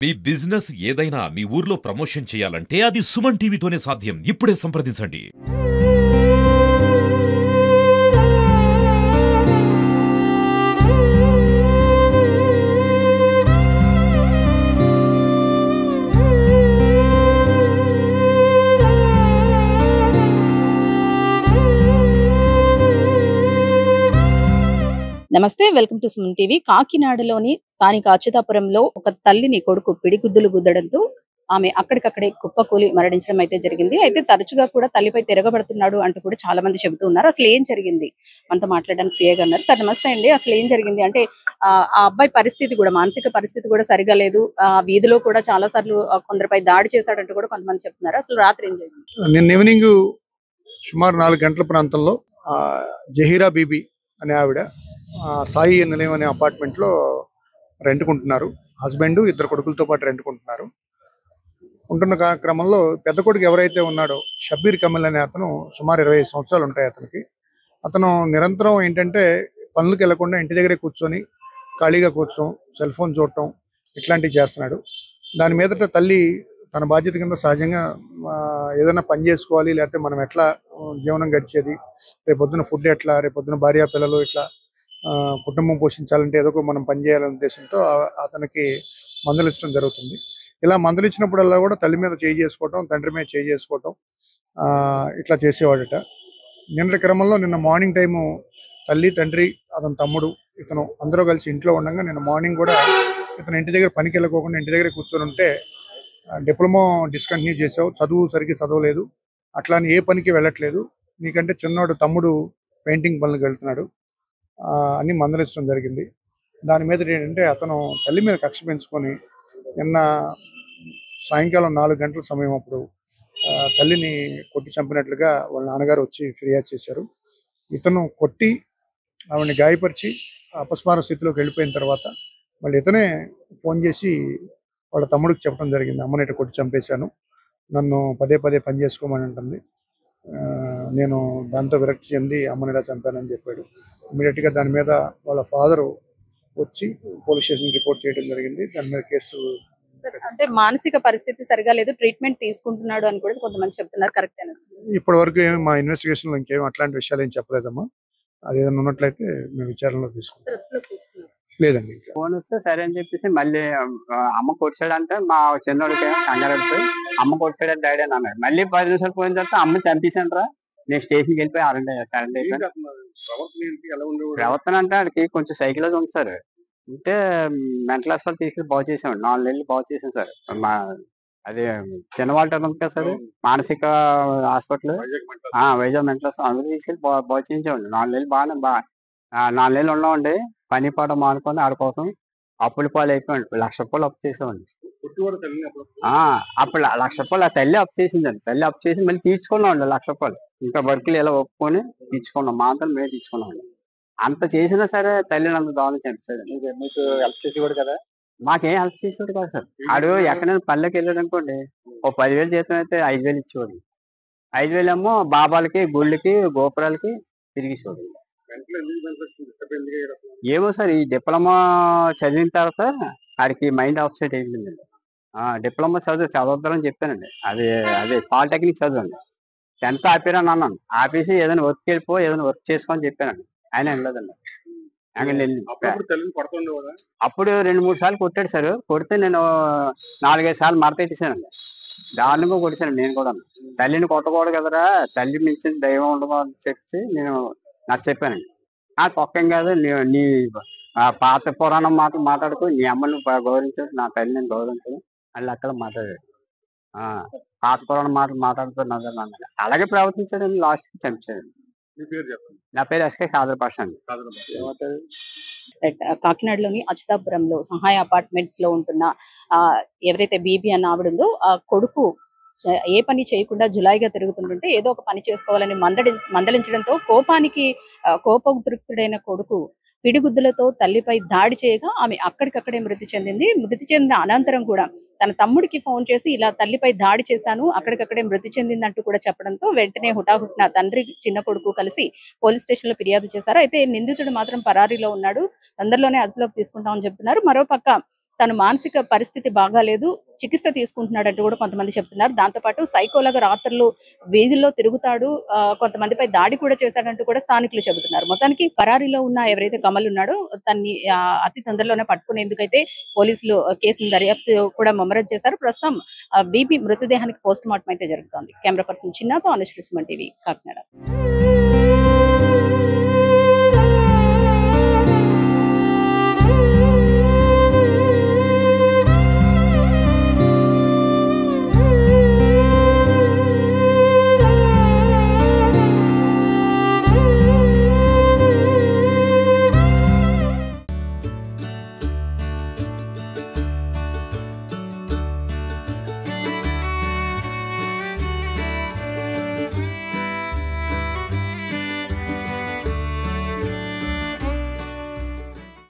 మీ business ఏదైనా మీ ఊర్లో promotion చేయాలంటే అది సుమన్ టీవీతోనే సాధ్యం. ఇప్పుడే సంప్రదించండి. నమస్తే, వెల్కమ్ టు సుమన్ టీవీ. కాకినాడలోని స్థానిక అచ్యుతాపురంలో ఒక తల్లిని కొడుకు పిడిగుద్దులు గుద్దడంతో ఆమె అక్కడికక్కడే కుప్పకూలి మరణించడం అయితే జరిగింది. అయితే తరచుగా కూడా తల్లిపై తిరగబడుతున్నాడు అంటూ కూడా చాలా మంది చెబుతూ ఉన్నారు. అసలు ఏం జరిగింది మనతో మాట్లాడడానికి సీఏ గారు ఉన్నారు. సార్ నమస్తే అండి. అసలు ఏం జరిగింది అంటే ఆ అబ్బాయి పరిస్థితి కూడా, మానసిక పరిస్థితి కూడా సరిగా లేదు. వీధిలో కూడా చాలా సార్లు కొందరిపై దాడి చేశాడంటూ కూడా కొంతమంది చెప్తున్నారు. అసలు రాత్రి ఏం జరిగింది? నిన్న ఈవినింగ్ సుమారు 4 గంటల ప్రాంతంలో జహీరా బీబీ అనే ఆవిడ సాయి నిలయం అనే అపార్ట్మెంట్లో రెంట్కుంటున్నారు. హస్బెండ్, 2 కొడుకులతో పాటు రెంట్కుంటున్నారు. ఉంటున్న క్రమంలో పెద్ద కొడుకు ఎవరైతే ఉన్నాడో షబ్బీర్ కమిల్ అనే అతను, సుమారు 25 సంవత్సరాలు ఉంటాయి అతనికి. అతను నిరంతరం ఏంటంటే పనులకు వెళ్లకుండా ఇంటి దగ్గరే కూర్చొని ఖాళీగా కూర్చోం, సెల్ ఫోన్ చూడటం ఇట్లాంటివి చేస్తున్నాడు. దాని మీదట తల్లి తన బాధ్యత కింద సహజంగా ఏదైనా పని చేసుకోవాలి, లేకపోతే మనం ఎట్లా జీవనం గడిచేది, రేపొద్దున ఫుడ్ ఎట్లా, రేపొద్దున భార్య పిల్లలు ఇట్లా కుటుంబం పోషించాలంటే ఏదో ఒక మనం పని చేయాలనే ఉద్దేశంతో అతనికి మందులు ఇచ్చడం జరుగుతుంది. ఇలా మందులు ఇచ్చినప్పుడల్లా కూడా తల్లి మీద చేయి చేసుకోవటం, తండ్రి మీద చేయి చేసుకోవటం ఇట్లా చేసేవాడట. నిన్నటి క్రమంలో నిన్న మార్నింగ్ టైము తల్లి, తండ్రి, అతని తమ్ముడు, ఇతను అందరూ కలిసి ఇంట్లో ఉండగా నిన్న మార్నింగ్ కూడా ఇతను ఇంటి దగ్గర పనికి వెళ్ళకోకుండా ఇంటి దగ్గర కూర్చొని ఉంటే, డిప్లొమా డిస్కంటిన్యూ చేసావు, చదువు సరిగ్గా చదవలేదు, అట్లానే ఏ పనికి వెళ్ళట్లేదు, నీకంటే చిన్నోడు తమ్ముడు పెయింటింగ్ పనులకు వెళ్తున్నాడు అని మందలించడం జరిగింది. దాని మీద ఏంటంటే అతను తల్లి మీద కక్ష పెంచుకొని నిన్న సాయంకాలం 4 గంటల సమయం అప్పుడు తల్లిని కొట్టి చంపినట్లుగా వాళ్ళ నాన్నగారు వచ్చి ఫిర్యాదు చేశారు. ఇతను కొట్టి ఆవిడని గాయపరిచి అపస్మార స్థితిలోకి వెళ్ళిపోయిన తర్వాత మళ్ళీ ఇతనే ఫోన్ చేసి వాళ్ళ తమ్ముడికి చెప్పడం జరిగింది, అమ్మని ఇట్లా కొట్టి చంపేశాను, నన్ను పదే పదే పని చేసుకోమని అంటుంది, నేను దాంతో విరక్తి చెంది అమ్మని ఇలా చంపానని చెప్పాడు. ఇమీడియట్గా దాని మీద వాళ్ళ ఫాదరు వచ్చి పోలీస్ స్టేషన్ రిపోర్ట్ చేయడం జరిగింది. దాని మీద కేసు. అంటే మానసిక పరిస్థితి సరిగా లేదు, ట్రీట్మెంట్ తీసుకుంటున్నాడు అని కూడా కొంతమంది చెప్తున్నారు. కరెక్ట్ అని ఇప్పటి వరకు మా ఇన్వెస్టిగేషన్ లో ఇంకేం అట్లాంటి విషయాలు ఏం చెప్పలేదమ్మా. అది ఏదైనా ఉన్నట్లయితే మేము విచారణలో తీసుకుంటాం. లేదండి, ఇంకా ఫోన్ వస్తే సరే అని చెప్పేసి మళ్ళీ అమ్మ కొట్టాడంటే మా చిన్నోడికి కంగారెడిపోయి అమ్మ కొట్టాడని డాడీ అని అన్నాడు. మళ్ళీ 10 నిమిషాలు పోయిన తర్వాత అమ్మ చంపేశాను రా, నేను స్టేషన్కి వెళ్ళిపోయి సరెండర్ అయిపోయాను. ప్రవర్తన అంటే ఆడికి కొంచెం సైకిల్ ఉంది సార్. అంటే మెంటల్ హాస్పిటల్ తీసుకెళ్ళి బాగు చేసామండి. 4 నెలలు బాగు చేసాం సార్. మా అదే చిన్నవాళ్ళ ఉంది కదా సార్, మానసిక హాస్పిటల్, వైజాగ్ మెంటల్ హాస్పిటల్, అందరూ తీసుకెళ్ళి బాగు చేయించామండి. 4 నెలలు బాగానే 4 నెలలు ఉన్నామండి. పని పాట మానుకొని ఆడుకోవటం, అప్పుల పాలు అయిపోయింది. 1,00,000 రూపాయలు అప్పు చేసామండి. అప్పుడు 1,00,000 రూపాయలు ఆ తల్లి అప్పు చేసిందండి. తల్లి అప్పు చేసి మళ్ళీ తీసుకున్నామండి 1,00,000 రూపాయలు. ఇంకా వర్కులు ఇలా ఒప్పుకొని తీసుకున్నాం, మా అంతా మేము తీసుకున్నామండి. అంత చేసినా సరే తల్లిని అంత దారుణం చంపేశాడు. మీకు హెల్ప్ చేసేవాడు కదా? మాకేం హెల్ప్ చేసేవాడు కాదు సార్. ఆడు ఎక్కడైనా పల్లెకి వెళ్ళాడు అనుకోండి, ఓ 10,000 జీతం అయితే 5,000 ఇచ్చేవాడు. 5,000 ఏమో బాబాలకి, గుళ్ళకి, గోపురాలకి తిరిగిసేవాడు. ఏమో సార్, ఈ డిప్లొమా చదివిన తర్వాత ఆడికి మైండ్ అప్సెట్ అయిపోయిందండి. డిప్లొమా చదవద్దని చెప్పానండి. అదే పాలిటెక్నిక్ చదవండి. 10th ఆపారని అన్నాను. ఆపేసి ఏదైనా వర్క్ వెళ్ళిపో, ఏదైనా వర్క్ చేసుకోని చెప్పానండి. ఆయన వెళ్ళలేదండి. అప్పుడు 2-3 సార్లు కొట్టాడు సార్. కొడితే నేను 4-5 సార్లు మడతెట్టేసానండి. దారుణంగా కొట్టేశాను నేను కూడా. తల్లిని కొట్టకూడదు కదరా, తల్లి మించిన దైవం ఉండదు అని చెప్పి నేను నాకు చెప్పానండి. తొక్కం కాదు, నీ పాత పురాణం మాటలు మాట్లాడుతూ నీ అమ్మని గౌరవించాడు, నా తల్లిని గౌరవించాడు మళ్ళీ అక్కడ మాట్లాడాడు. పాత పురాణం మాటలు మాట్లాడుతున్నా అలాగే ప్రవర్తించాడని లాస్ట్ చంపాడు. నా పేరు ఎస్కే ఖాదర్ పాషా అండి. కాకినాడలోని అచ్యుతాపురంలో సహాయ అపార్ట్మెంట్స్ లో ఉంటున్న ఎవరైతే బీబీ అన్న ఆవిడ ఉందో, ఆ కొడుకు ఏ పని చేయకుండా జులాయిగా తిరుగుతుంటుంటే ఏదో ఒక పని చేసుకోవాలని మందలించడంతో కోపోద్రిక్తుడైన కొడుకు పిడిగుద్దులతో తల్లిపై దాడి చేయగా ఆమె అక్కడికక్కడే మృతి చెందింది. మృతి చెందిన అనంతరం కూడా తన తమ్ముడికి ఫోన్ చేసి ఇలా తల్లిపై దాడి చేశాను, అక్కడికక్కడే మృతి చెందిందంటూ కూడా చెప్పడంతో వెంటనే హుటాహుటిన తండ్రి, చిన్న కొడుకు కలిసి పోలీస్ స్టేషన్ లో ఫిర్యాదు చేశారు. అయితే నిందితుడు మాత్రం పరారీలో ఉన్నాడు, తొందరలోనే అదుపులోకి తీసుకుంటామని చెప్తున్నారు. మరోపక్క తన మానసిక పరిస్థితి బాగాలేదు, చికిత్స తీసుకుంటున్నాడంటూ కూడా కొంతమంది చెప్తున్నారు. దాంతోపాటు సైకోలాగా రాత్రులు వీధుల్లో తిరుగుతాడు, కొంతమందిపై దాడి కూడా చేశాడంటూ కూడా స్థానికులు చెబుతున్నారు. మొత్తానికి పరారీలో ఉన్న ఎవరైతే కమల్ ఉన్నాడో తన్ని అతి తొందరలోనే పట్టుకునేందుకైతే పోలీసులు కేసును దర్యాప్తు కూడా ముమ్మరం చేశారు. ప్రస్తుతం బీబీ మృతదేహానికి పోస్ట్ మార్టం అయితే జరుగుతోంది. కెమెరా పర్సన్ చిన్నాతో అనుశ్రీ సుమన్ టీవీ కాకినాడ.